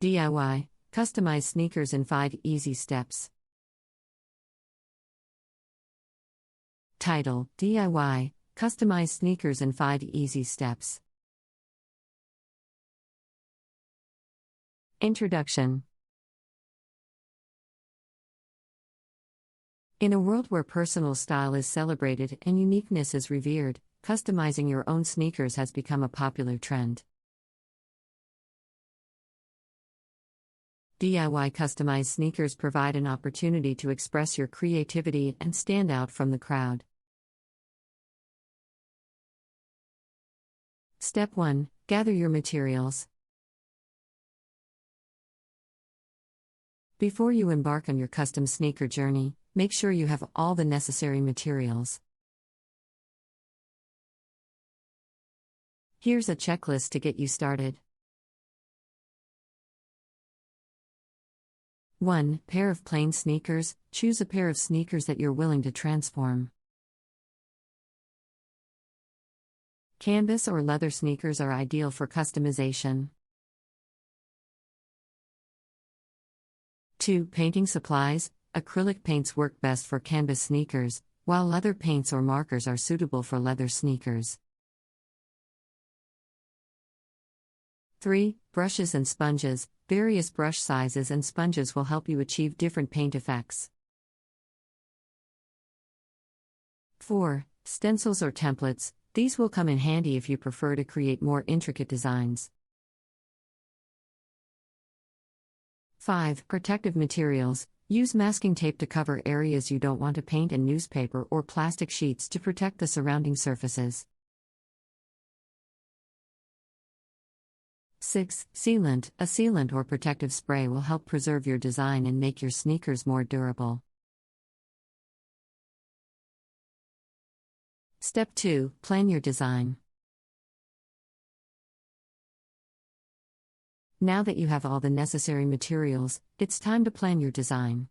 DIY, customize sneakers in 5 easy steps. Title: DIY, customize sneakers in 5 easy steps. Introduction. In a world where personal style is celebrated and uniqueness is revered, customizing your own sneakers has become a popular trend. DIY customized sneakers provide an opportunity to express your creativity and stand out from the crowd. Step 1. Gather your materials. Before you embark on your custom sneaker journey, make sure you have all the necessary materials. Here's a checklist to get you started. 1. Pair of plain sneakers. Choose a pair of sneakers that you're willing to transform. Canvas or leather sneakers are ideal for customization. 2. Painting supplies. Acrylic paints work best for canvas sneakers, while leather paints or markers are suitable for leather sneakers. 3. Brushes and sponges. Various brush sizes and sponges will help you achieve different paint effects. 4. Stencils or templates. These will come in handy if you prefer to create more intricate designs. 5. Protective materials. Use masking tape to cover areas you don't want to paint and newspaper or plastic sheets to protect the surrounding surfaces. 6. Sealant. A sealant or protective spray will help preserve your design and make your sneakers more durable. Step 2. Plan your design. Now that you have all the necessary materials, it's time to plan your design.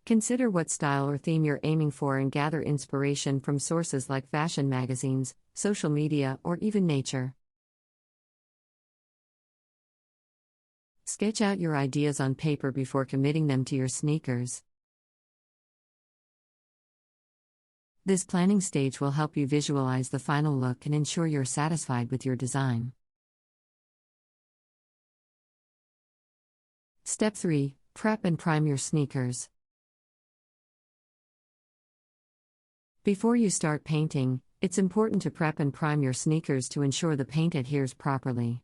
Consider what style or theme you're aiming for and gather inspiration from sources like fashion magazines, social media, or even nature. Sketch out your ideas on paper before committing them to your sneakers. This planning stage will help you visualize the final look and ensure you're satisfied with your design. Step 3. Prep and prime your sneakers. Before you start painting, it's important to prep and prime your sneakers to ensure the paint adheres properly.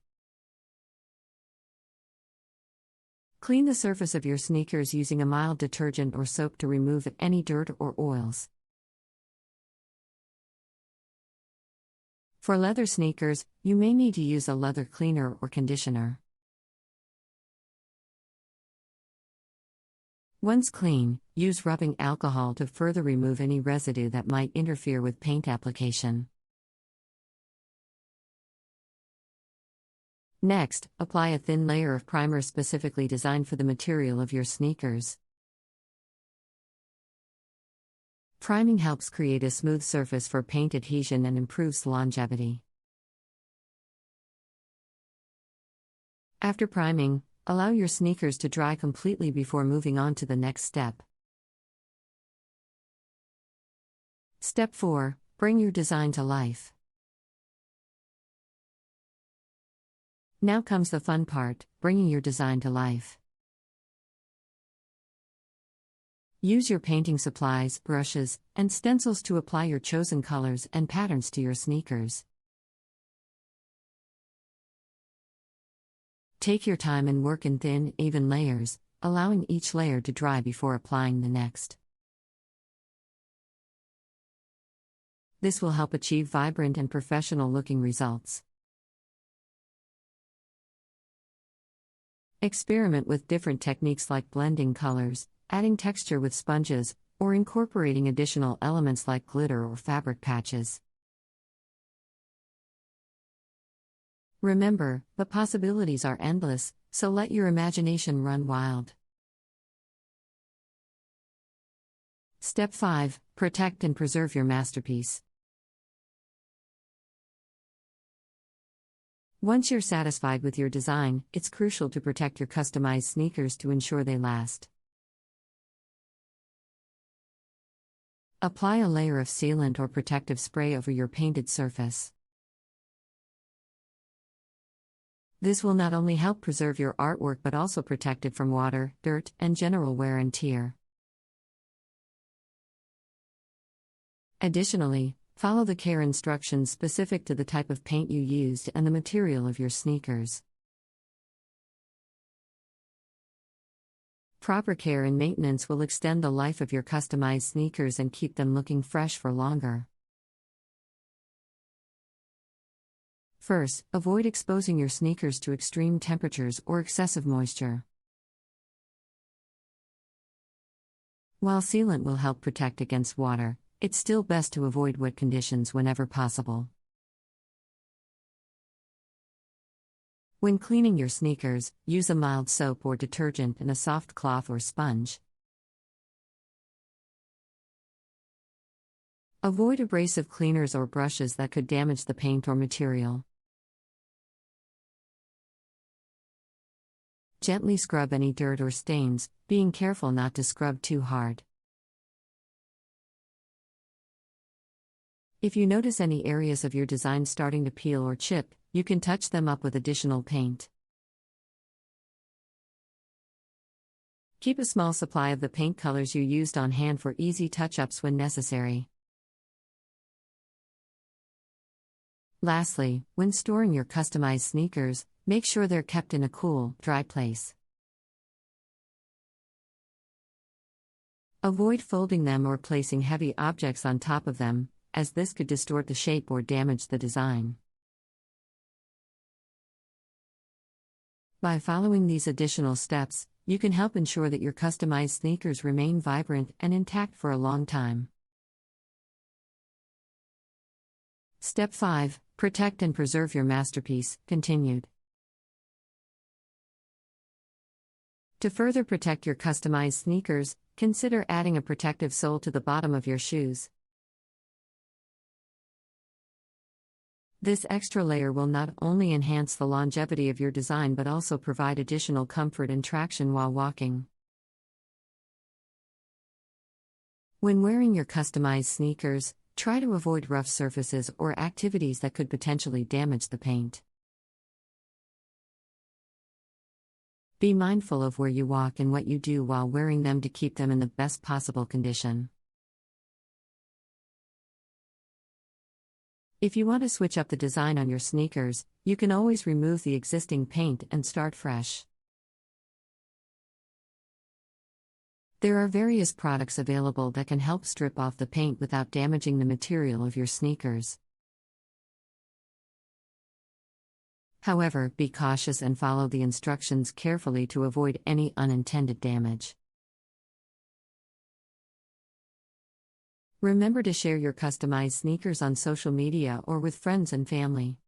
Clean the surface of your sneakers using a mild detergent or soap to remove any dirt or oils. For leather sneakers, you may need to use a leather cleaner or conditioner. Once clean, use rubbing alcohol to further remove any residue that might interfere with paint application. Next, apply a thin layer of primer specifically designed for the material of your sneakers. Priming helps create a smooth surface for paint adhesion and improves longevity. After priming, allow your sneakers to dry completely before moving on to the next step. Step 4. Bring your design to life. Now comes the fun part, bringing your design to life. Use your painting supplies, brushes, and stencils to apply your chosen colors and patterns to your sneakers. Take your time and work in thin, even layers, allowing each layer to dry before applying the next. This will help achieve vibrant and professional-looking results. Experiment with different techniques like blending colors, adding texture with sponges, or incorporating additional elements like glitter or fabric patches. Remember, the possibilities are endless, so let your imagination run wild. Step 5. Protect and preserve your masterpiece. Once you're satisfied with your design, it's crucial to protect your customized sneakers to ensure they last. Apply a layer of sealant or protective spray over your painted surface. This will not only help preserve your artwork but also protect it from water, dirt, and general wear and tear. Additionally, follow the care instructions specific to the type of paint you used and the material of your sneakers. Proper care and maintenance will extend the life of your customized sneakers and keep them looking fresh for longer. First, avoid exposing your sneakers to extreme temperatures or excessive moisture. While sealant will help protect against water, it's still best to avoid wet conditions whenever possible. When cleaning your sneakers, use a mild soap or detergent and a soft cloth or sponge. Avoid abrasive cleaners or brushes that could damage the paint or material. Gently scrub any dirt or stains, being careful not to scrub too hard. If you notice any areas of your design starting to peel or chip, you can touch them up with additional paint. Keep a small supply of the paint colors you used on hand for easy touch-ups when necessary. Lastly, when storing your customized sneakers, make sure they're kept in a cool, dry place. Avoid folding them or placing heavy objects on top of them, as this could distort the shape or damage the design. By following these additional steps, you can help ensure that your customized sneakers remain vibrant and intact for a long time. Step 5. Protect and preserve your masterpiece, continued. To further protect your customized sneakers, consider adding a protective sole to the bottom of your shoes. This extra layer will not only enhance the longevity of your design but also provide additional comfort and traction while walking. When wearing your customized sneakers, try to avoid rough surfaces or activities that could potentially damage the paint. Be mindful of where you walk and what you do while wearing them to keep them in the best possible condition. If you want to switch up the design on your sneakers, you can always remove the existing paint and start fresh. There are various products available that can help strip off the paint without damaging the material of your sneakers. However, be cautious and follow the instructions carefully to avoid any unintended damage. Remember to share your customized sneakers on social media or with friends and family.